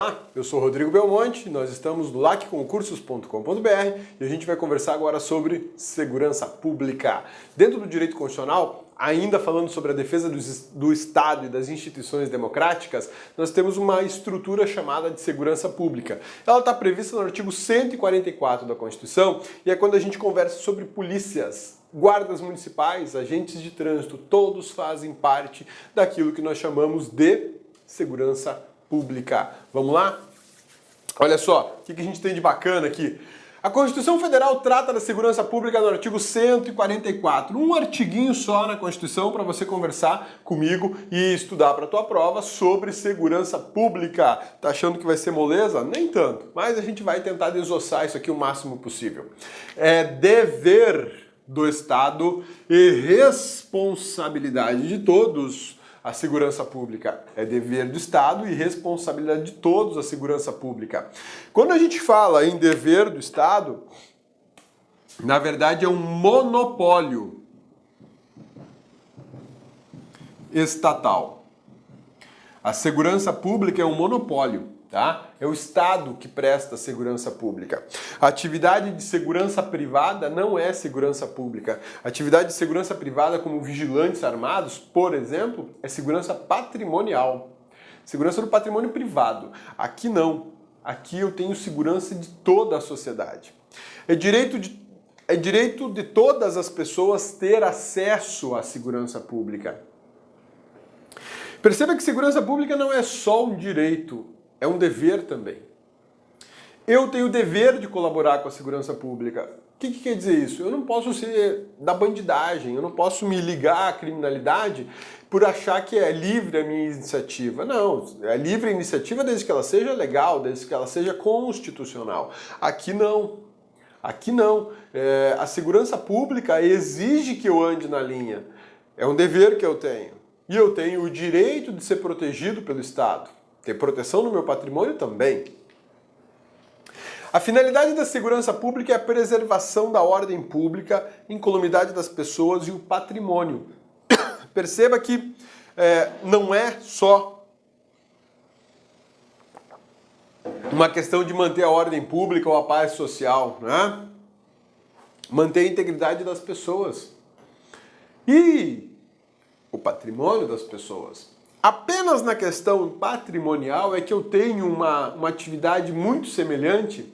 Olá, eu sou Rodrigo Belmonte, nós estamos no lacconcursos.com.br e a gente vai conversar agora sobre segurança pública. Dentro do direito constitucional, ainda falando sobre a defesa do Estado e das instituições democráticas, nós temos uma estrutura chamada de segurança pública. Ela está prevista no artigo 144 da Constituição e é quando a gente conversa sobre polícias, guardas municipais, agentes de trânsito, todos fazem parte daquilo que nós chamamos de segurança pública. Vamos lá? Olha só, o que a gente tem de bacana aqui. A Constituição Federal trata da segurança pública no artigo 144. Um artiguinho só na Constituição para você conversar comigo e estudar para a tua prova sobre segurança pública. Tá achando que vai ser moleza? Nem tanto, mas a gente vai tentar desossar isso aqui o máximo possível. É dever do Estado e responsabilidade de todos a segurança pública. É dever do Estado e responsabilidade de todos a segurança pública. Quando a gente fala em dever do Estado, na verdade é um monopólio estatal. A segurança pública é um monopólio, tá? É o Estado que presta segurança pública. A atividade de segurança privada não é segurança pública. A atividade de segurança privada, como vigilantes armados, por exemplo, é segurança patrimonial. Segurança do patrimônio privado. Aqui não. Aqui eu tenho segurança de toda a sociedade. É direito de todas as pessoas ter acesso à segurança pública. Perceba que segurança pública não é só um direito, é um dever também. Eu tenho o dever de colaborar com a segurança pública. O que quer dizer isso? Eu não posso ser da bandidagem, eu não posso me ligar à criminalidade por achar que é livre a minha iniciativa. Não, é livre a iniciativa desde que ela seja legal, desde que ela seja constitucional. Aqui não. Aqui não. A segurança pública exige que eu ande na linha. É um dever que eu tenho. E eu tenho o direito de ser protegido pelo Estado. Ter proteção no meu patrimônio também. A finalidade da segurança pública é a preservação da ordem pública, incolumidade das pessoas e o patrimônio. Perceba que não é só uma questão de manter a ordem pública ou a paz social, né? Manter a integridade das pessoas. E o patrimônio das pessoas. Apenas na questão patrimonial é que eu tenho uma atividade muito semelhante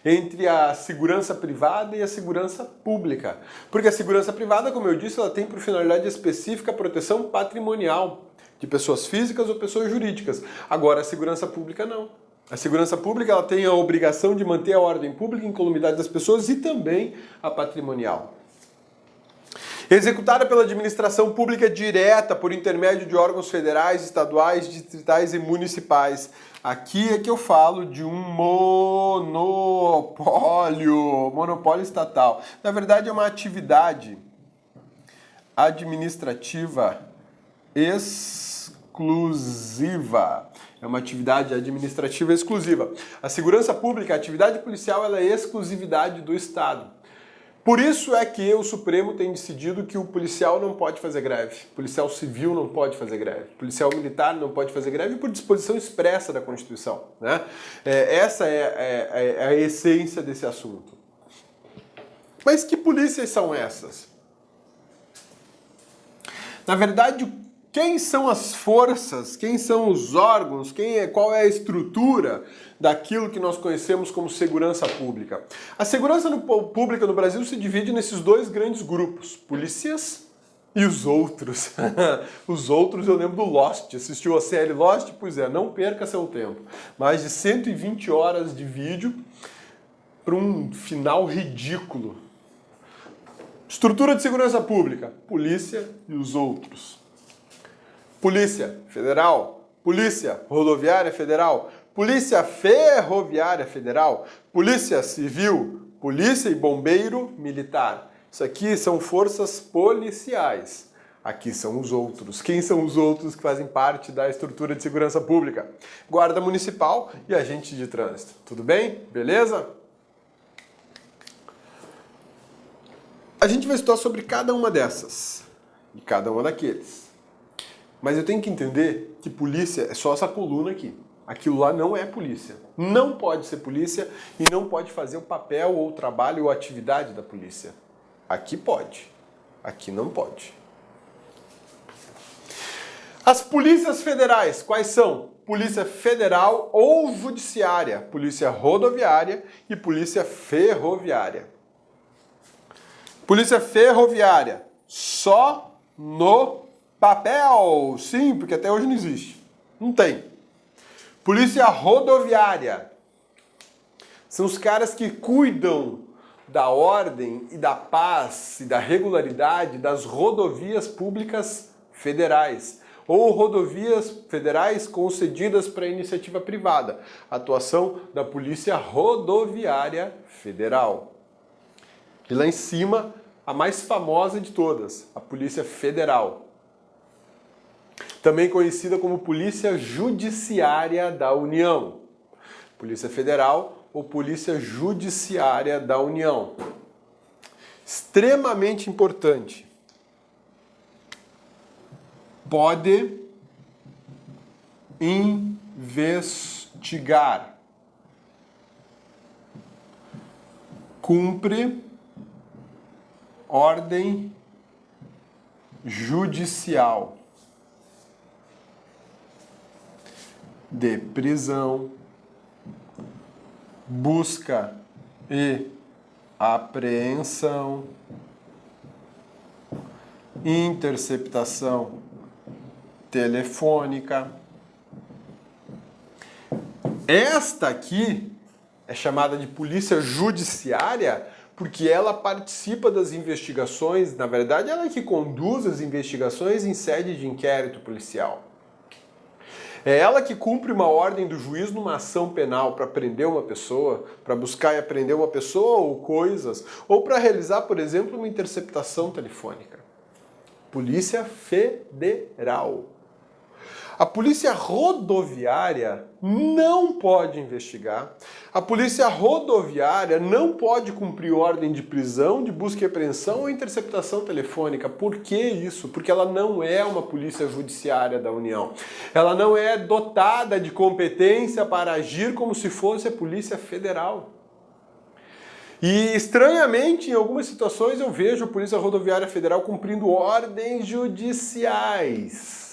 entre a segurança privada e a segurança pública. Porque a segurança privada, como eu disse, ela tem por finalidade específica a proteção patrimonial de pessoas físicas ou pessoas jurídicas. Agora, a segurança pública não. A segurança pública ela tem a obrigação de manter a ordem pública, a incolumidade das pessoas e também a patrimonial. Executada pela administração pública direta por intermédio de órgãos federais, estaduais, distritais e municipais. Aqui é que eu falo de um monopólio estatal. Na verdade é uma atividade administrativa exclusiva. É uma atividade administrativa exclusiva. A segurança pública, a atividade policial, ela é exclusividade do Estado. Por isso é que o Supremo tem decidido que o policial não pode fazer greve, o policial civil não pode fazer greve, o policial militar não pode fazer greve por disposição expressa da Constituição, né? Essa é a essência desse assunto. Mas que polícias são essas? Na verdade, quem são as forças, quem são os órgãos, qual é a estrutura daquilo que nós conhecemos como segurança pública? A segurança pública no Brasil se divide nesses dois grandes grupos, polícias e os outros. Os outros eu lembro do Lost, assistiu a série Lost? Pois é, não perca seu tempo. Mais de 120 horas de vídeo para um final ridículo. Estrutura de segurança pública, polícia e os outros. Polícia Federal, Polícia Rodoviária Federal, Polícia Ferroviária Federal, Polícia Civil, Polícia e Bombeiro Militar. Isso aqui são forças policiais. Aqui são os outros. Quem são os outros que fazem parte da estrutura de segurança pública? Guarda Municipal e agente de trânsito. Tudo bem? Beleza? A gente vai estudar sobre cada uma dessas e cada uma daqueles. Mas eu tenho que entender que polícia é só essa coluna aqui. Aquilo lá não é polícia. Não pode ser polícia e não pode fazer o papel ou o trabalho ou a atividade da polícia. Aqui pode. Aqui não pode. As polícias federais, quais são? Polícia Federal ou Judiciária, Polícia Rodoviária e Polícia Ferroviária. Polícia Ferroviária, só no papel. Sim, porque até hoje não existe. Não tem. Polícia Rodoviária. São os caras que cuidam da ordem e da paz e da regularidade das rodovias públicas federais ou rodovias federais concedidas para iniciativa privada. Atuação da Polícia Rodoviária Federal. E lá em cima, a mais famosa de todas, a Polícia Federal. Também conhecida como Polícia Judiciária da União. Polícia Federal ou Polícia Judiciária da União. Extremamente importante. Pode investigar. Cumpre ordem judicial de prisão, busca e apreensão, interceptação telefônica. Esta aqui é chamada de polícia judiciária porque ela participa das investigações, na verdade ela é que conduz as investigações em sede de inquérito policial. É ela que cumpre uma ordem do juiz numa ação penal para prender uma pessoa, para buscar e apreender uma pessoa ou coisas, ou para realizar, por exemplo, uma interceptação telefônica. Polícia Federal. A Polícia Rodoviária não pode investigar. A Polícia Rodoviária não pode cumprir ordem de prisão, de busca e apreensão ou interceptação telefônica. Por que isso? Porque ela não é uma Polícia Judiciária da União. Ela não é dotada de competência para agir como se fosse a Polícia Federal. E, estranhamente, em algumas situações eu vejo a Polícia Rodoviária Federal cumprindo ordens judiciais.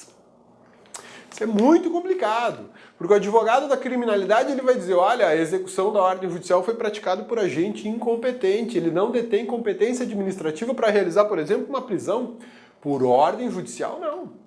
Isso é muito complicado, porque o advogado da criminalidade ele vai dizer, olha, a execução da ordem judicial foi praticada por agente incompetente, ele não detém competência administrativa para realizar, por exemplo, uma prisão. Por ordem judicial, não.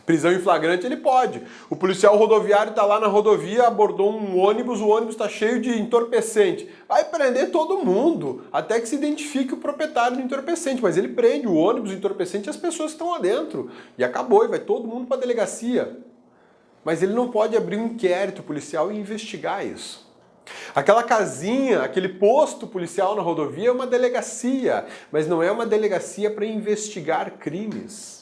Prisão em flagrante ele pode. O policial rodoviário está lá na rodovia, abordou um ônibus, o ônibus está cheio de entorpecente. Vai prender todo mundo, até que se identifique o proprietário do entorpecente. Mas ele prende o ônibus, o entorpecente e as pessoas que estão lá dentro. E acabou, e vai todo mundo para a delegacia. Mas ele não pode abrir um inquérito policial e investigar isso. Aquela casinha, aquele posto policial na rodovia é uma delegacia, mas não é uma delegacia para investigar crimes.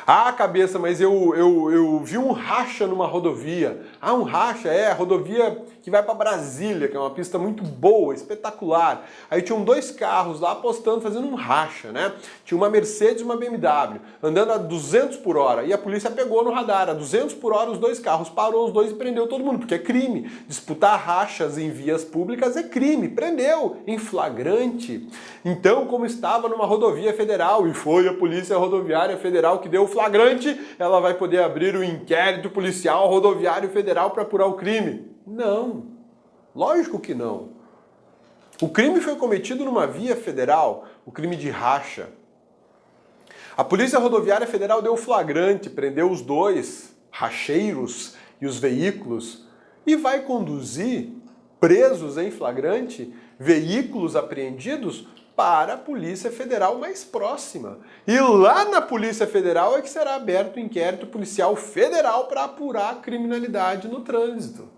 Ah, cabeça, mas eu vi um racha numa rodovia. Ah, um racha, a rodovia que vai para Brasília, que é uma pista muito boa, espetacular. Aí tinham dois carros lá apostando, fazendo um racha, né? Tinha uma Mercedes e uma BMW, andando a 200 por hora. E a polícia pegou no radar, a 200 por hora os dois carros, parou os dois e prendeu todo mundo, porque é crime. Disputar rachas em vias públicas é crime. Prendeu em flagrante. Então, como estava numa rodovia federal, e foi a Polícia Rodoviária Federal que deu o flagrante, ela vai poder abrir o inquérito policial rodoviário federal para apurar o crime. Não, lógico que não. O crime foi cometido numa via federal, o crime de racha. A Polícia Rodoviária Federal deu o flagrante, prendeu os dois racheiros e os veículos e vai conduzir, presos em flagrante, veículos apreendidos para a Polícia Federal mais próxima. E lá na Polícia Federal é que será aberto o inquérito policial federal para apurar a criminalidade no trânsito.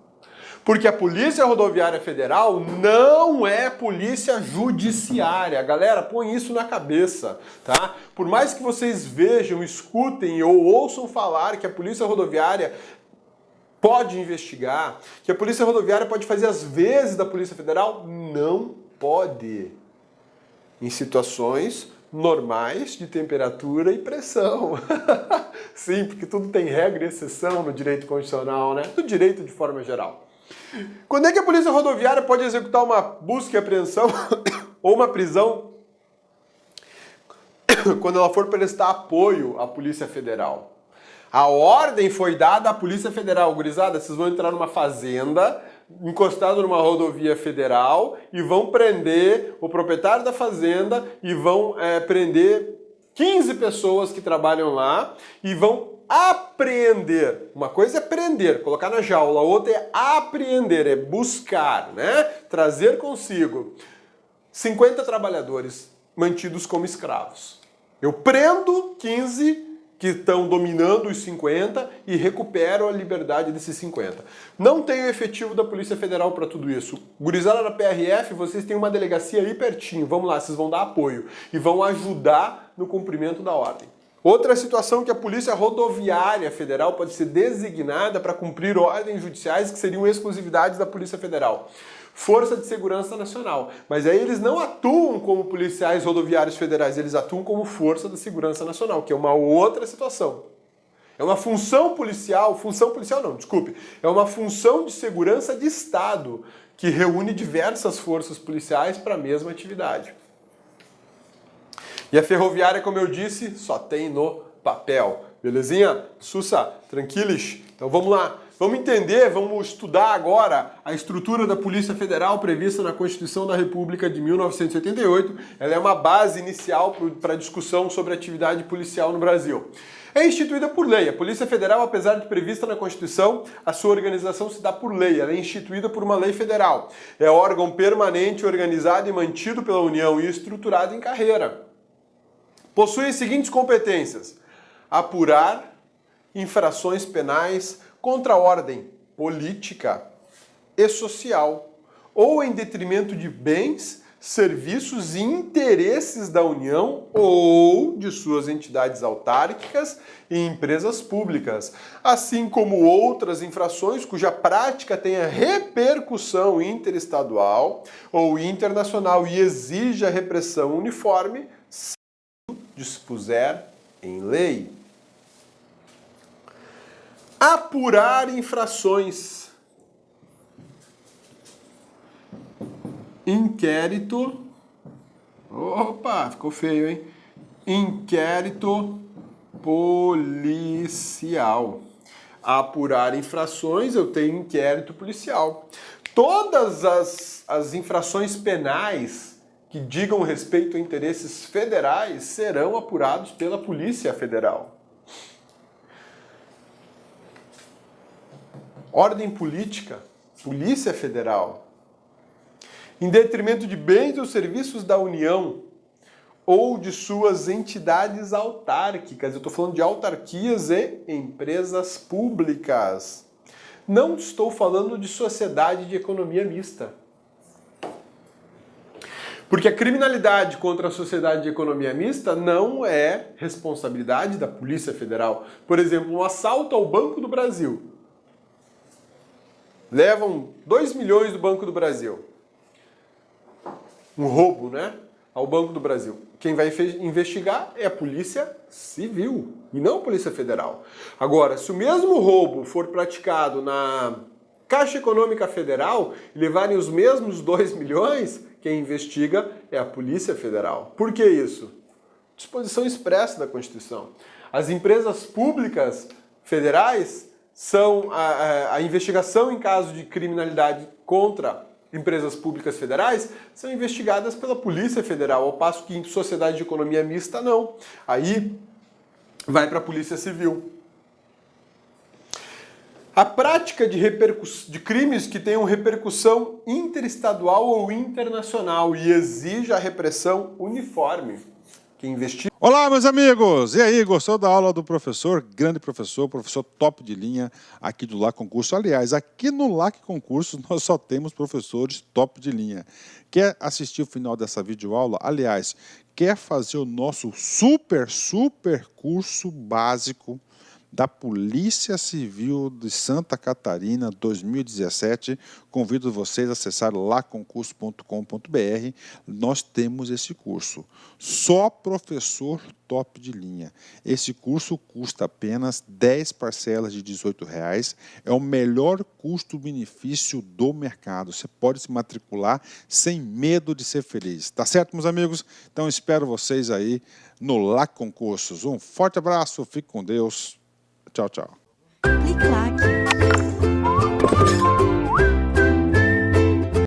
Porque a Polícia Rodoviária Federal não é polícia judiciária. Galera, põe isso na cabeça, tá? Por mais que vocês vejam, escutem ou ouçam falar que a Polícia Rodoviária pode investigar, que a Polícia Rodoviária pode fazer as vezes da Polícia Federal, não pode. Em situações normais de temperatura e pressão. Sim, porque tudo tem regra e exceção no direito constitucional, né? No direito de forma geral. Quando é que a Polícia Rodoviária pode executar uma busca e apreensão ou uma prisão? Quando ela for prestar apoio à Polícia Federal. A ordem foi dada à Polícia Federal. Gurizada, vocês vão entrar numa fazenda, encostado numa rodovia federal, e vão prender o proprietário da fazenda e vão prender 15 pessoas que trabalham lá e vão apreender. Uma coisa é prender, colocar na jaula, a outra é apreender, é buscar, né? Trazer consigo 50 trabalhadores mantidos como escravos. Eu prendo 15 que estão dominando os 50 e recupero a liberdade desses 50. Não tenho efetivo da Polícia Federal para tudo isso. Gurizada da PRF, vocês têm uma delegacia aí pertinho. Vamos lá, vocês vão dar apoio e vão ajudar no cumprimento da ordem. Outra situação que a Polícia Rodoviária Federal pode ser designada para cumprir ordens judiciais que seriam exclusividades da Polícia Federal. Força de Segurança Nacional. Mas aí eles não atuam como policiais rodoviários federais, eles atuam como Força da Segurança Nacional, que é uma outra situação. É uma função policial não, desculpe, é uma função de segurança de Estado que reúne diversas forças policiais para a mesma atividade. E a ferroviária, como eu disse, só tem no papel. Belezinha? Sussa, tranquilos? Então vamos lá. Vamos entender, vamos estudar agora a estrutura da Polícia Federal prevista na Constituição da República de 1988. Ela é uma base inicial para discussão sobre a atividade policial no Brasil. É instituída por lei. A Polícia Federal, apesar de prevista na Constituição, a sua organização se dá por lei. Ela é instituída por uma lei federal. É órgão permanente, organizado e mantido pela União e estruturado em carreira. Possui as seguintes competências: apurar infrações penais contra a ordem política e social, ou em detrimento de bens, serviços e interesses da União ou de suas entidades autárquicas e empresas públicas, assim como outras infrações cuja prática tenha repercussão interestadual ou internacional e exija repressão uniforme, se dispuser em lei. Apurar infrações. Inquérito. Opa, ficou feio, hein? Inquérito policial. Apurar infrações, eu tenho inquérito policial. Todas as infrações penais que digam respeito a interesses federais serão apurados pela Polícia Federal. Ordem política, Polícia Federal. Em detrimento de bens ou serviços da União ou de suas entidades autárquicas. Eu estou falando de autarquias e empresas públicas. Não estou falando de sociedade de economia mista. Porque a criminalidade contra a sociedade de economia mista não é responsabilidade da Polícia Federal. Por exemplo, um assalto ao Banco do Brasil. Levam 2 milhões do Banco do Brasil. Um roubo, né? Ao Banco do Brasil. Quem vai investigar é a Polícia Civil e não a Polícia Federal. Agora, se o mesmo roubo for praticado na Caixa Econômica Federal e levarem os mesmos 2 milhões, quem investiga é a Polícia Federal. Por que isso? Disposição expressa da Constituição. As empresas públicas federais são a investigação em caso de criminalidade contra empresas públicas federais são investigadas pela Polícia Federal, ao passo que em sociedade de economia mista não. Aí vai para a Polícia Civil. A prática de crimes que tenham repercussão interestadual ou internacional e exija a repressão uniforme. Quem investiga... Olá, meus amigos! E aí, gostou da aula do professor? Grande professor, professor top de linha aqui do LAC Concurso. Aliás, aqui no LAC Concurso nós só temos professores top de linha. Quer assistir o final dessa videoaula? Aliás, quer fazer o nosso super curso básico da Polícia Civil de Santa Catarina 2017. Convido vocês a acessar laconcurso.com.br. Nós temos esse curso. Só professor top de linha. Esse curso custa apenas 10 parcelas de R$18. É o melhor custo-benefício do mercado. Você pode se matricular sem medo de ser feliz. Tá certo, meus amigos? Então, espero vocês aí no LAC Concursos. Um forte abraço, fique com Deus. Tchau, tchau.